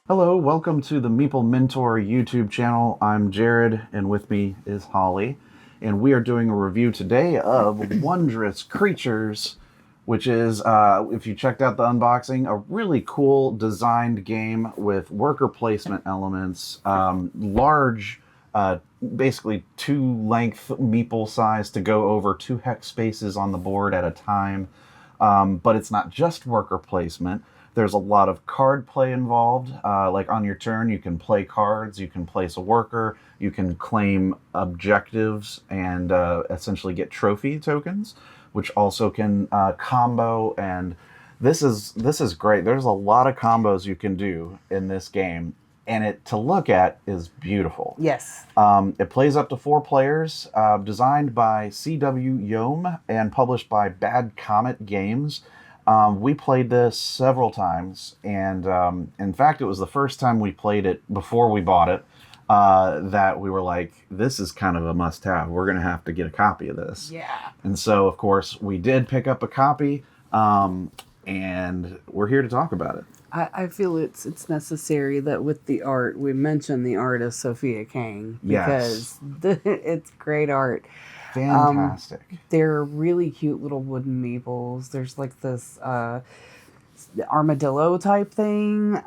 Hello, welcome to the Meeple Mentor YouTube channel. I'm Jared, and with me is Holly, and we are doing a review today of Wondrous Creatures, which is, if you checked out the unboxing, a really cool designed game with worker placement elements, large, basically two-length meeple size to go over 2 hex spaces on the board at a time. But it's not just worker placement. There's a lot of card play involved. Like on your turn, you can play cards, you can place a worker, you can claim objectives and essentially get trophy tokens, which also can combo. And this is great. There's a lot of combos you can do in this game, and it to look at is beautiful. Yes. It plays up to 4 players, designed by C.W. Yeom and published by Bad Comet Games. We played this several times, and in fact, it was the first time we played it before we bought it that we were like, this is kind of a must-have. We're going to have to get a copy of this. Yeah. And so, of course, we did pick up a copy, and we're here to talk about it. I feel it's necessary that with the art, we mention the art of Sophia Kang. Yes. Because it's great art. Fantastic. They're really cute little wooden meeples. There's like this armadillo type thing,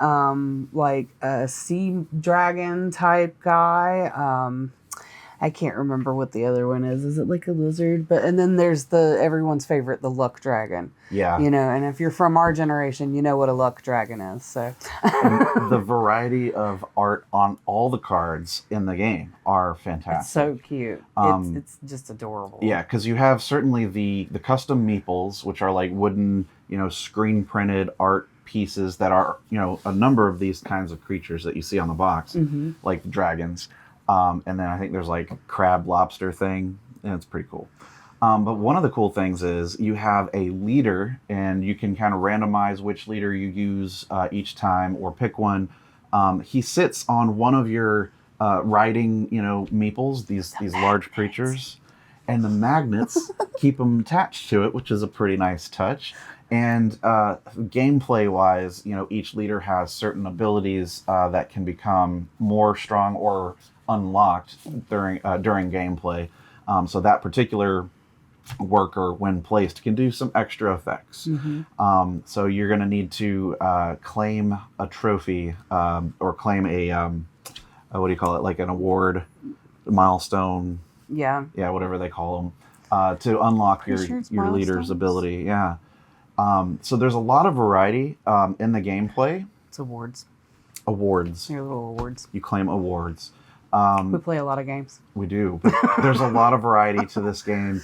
like a sea dragon type guy. I can't remember what the other one is. Is it like a lizard? And then there's everyone's favorite, the luck dragon. Yeah. You know, and if you're from our generation, you know what a luck dragon is. So the variety of art on all the cards in the game are fantastic. It's so cute. It's just adorable. Yeah, because you have certainly the custom meeples, which are like wooden, screen printed art pieces that are, a number of these kinds of creatures that you see on the box, like the dragons. And then I think there's like crab lobster thing, and it's pretty cool. But one of the cool things is you have a leader, and you can kind of randomize which leader you use each time, or pick one. He sits on one of your riding, meeples, these large creatures, and the magnets keep them attached to it, which is a pretty nice touch. And gameplay wise, each leader has certain abilities that can become more strong or unlocked during gameplay. So that particular worker, when placed, can do some extra effects. So you're going to need to claim a trophy or claim a what do you call it, like an award, milestone, whatever they call them, to unlock your leader's ability. So there's a lot of variety in the gameplay. It's awards. Your little awards. You claim awards. We play a lot of games. We do. But there's a lot of variety to this game.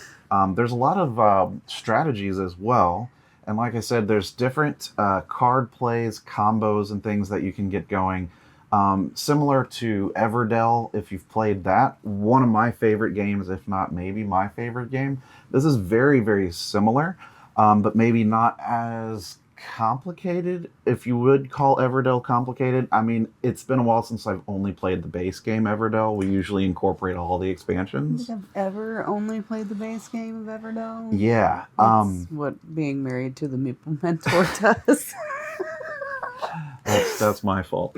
There's a lot of strategies as well. And like I said, there's different card plays, combos, and things that you can get going. Similar to Everdell, if you've played that, one of my favorite games, if not maybe my favorite game. This is very, very similar, but maybe not as complicated, if you would call Everdell complicated. I mean, it's been a while since I've only played the base game Everdell. We usually incorporate all the expansions. I've ever only played the base game of Everdell. Yeah. That's what being married to the Meeple Mentor does. That's my fault.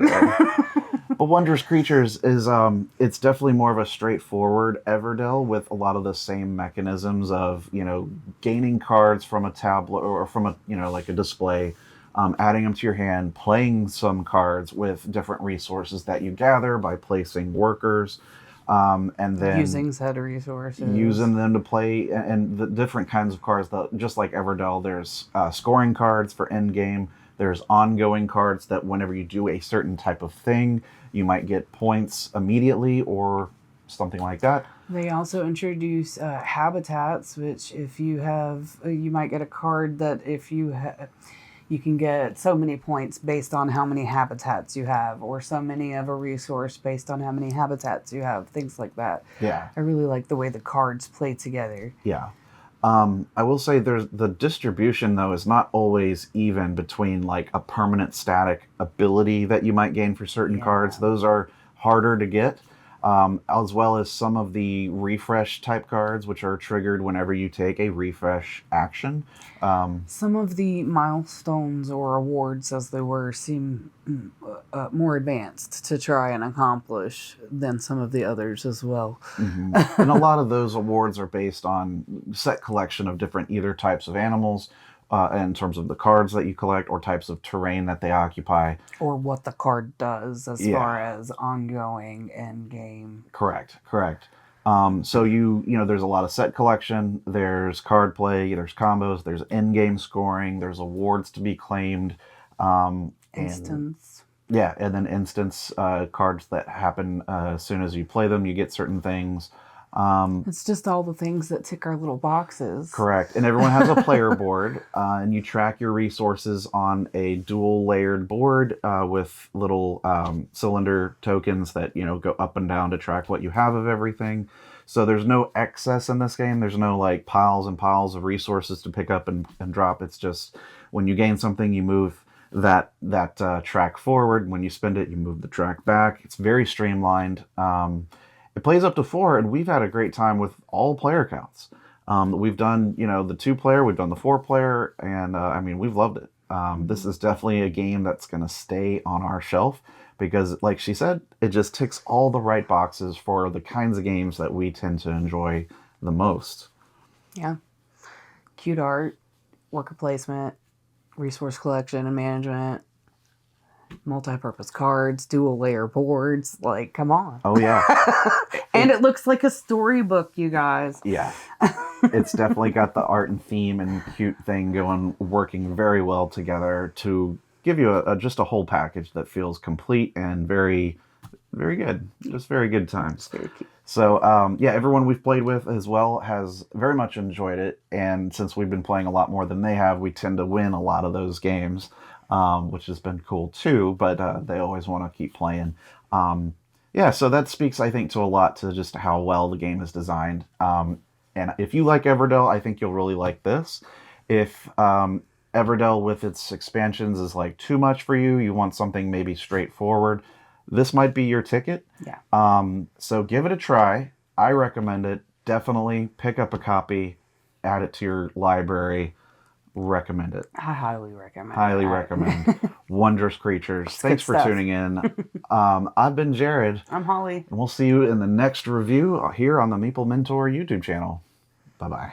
But Wondrous Creatures is it's definitely more of a straightforward Everdell with a lot of the same mechanisms of, gaining cards from a tablet or from a, like a display, adding them to your hand, playing some cards with different resources that you gather by placing workers, and then using said resources, using them to play, and the different kinds of cards that, just like Everdell, there's scoring cards for end game. There's ongoing cards that whenever you do a certain type of thing, you might get points immediately or something like that. They also introduce habitats, which if you have, you might get a card that if you you can get so many points based on how many habitats you have, or so many of a resource based on how many habitats you have, things like that. Yeah. I really like the way the cards play together. Yeah. I will say the distribution, though, is not always even between like a permanent static ability that you might gain for certain cards. Those are harder to get. as well as some of the refresh type cards, which are triggered whenever you take a refresh action. Some of the milestones or awards, as they were, seem more advanced to try and accomplish than some of the others as well. And a lot of those awards are based on set collection of different either types of animals, in terms of the cards that you collect, or types of terrain that they occupy. Or what the card does as far as ongoing end game. Correct. So you know, there's a lot of set collection, there's card play, there's combos, there's end game scoring, there's awards to be claimed. Instance. And then instance cards that happen as soon as you play them, you get certain things. It's just all the things that tick our little boxes. Correct. And everyone has a player board, and you track your resources on a dual layered board with little cylinder tokens that, you know, go up and down to track what you have of everything. So there's no excess in this game. There's no like piles and piles of resources to pick up and drop. It's just when you gain something, you move that track forward. When you spend it, you move the track back. It's very streamlined. It plays up to 4, and we've had a great time with all player counts. We've done, you know, the 2-player, we've done the 4-player, and I mean, we've loved it. This is definitely a game that's going to stay on our shelf because, like she said, it just ticks all the right boxes for the kinds of games that we tend to enjoy the most. Yeah. Cute art, worker placement, resource collection and management, multi-purpose cards, dual layer boards. Like, come on. Oh, yeah. And it looks like a storybook, you guys. Yeah. It's definitely got the art and theme and cute thing working very well together to give you just a whole package that feels complete and very, very good. Just very good times. Very cute. So, everyone we've played with as well has very much enjoyed it. And since we've been playing a lot more than they have, we tend to win a lot of those games. Which has been cool too, but they always want to keep playing. So that speaks, I think, to a lot to just how well the game is designed. And if you like Everdell, I think you'll really like this. If Everdell with its expansions is like too much for you, you want something maybe straightforward, this might be your ticket. Yeah. So give it a try. I recommend it. Definitely pick up a copy, add it to your library. Recommend it. I highly recommend. Highly recommend. Wondrous Creatures. Thanks for tuning in. I've been Jared. I'm Holly. And we'll see you in the next review here on the Meeple Mentor YouTube channel. Bye-bye.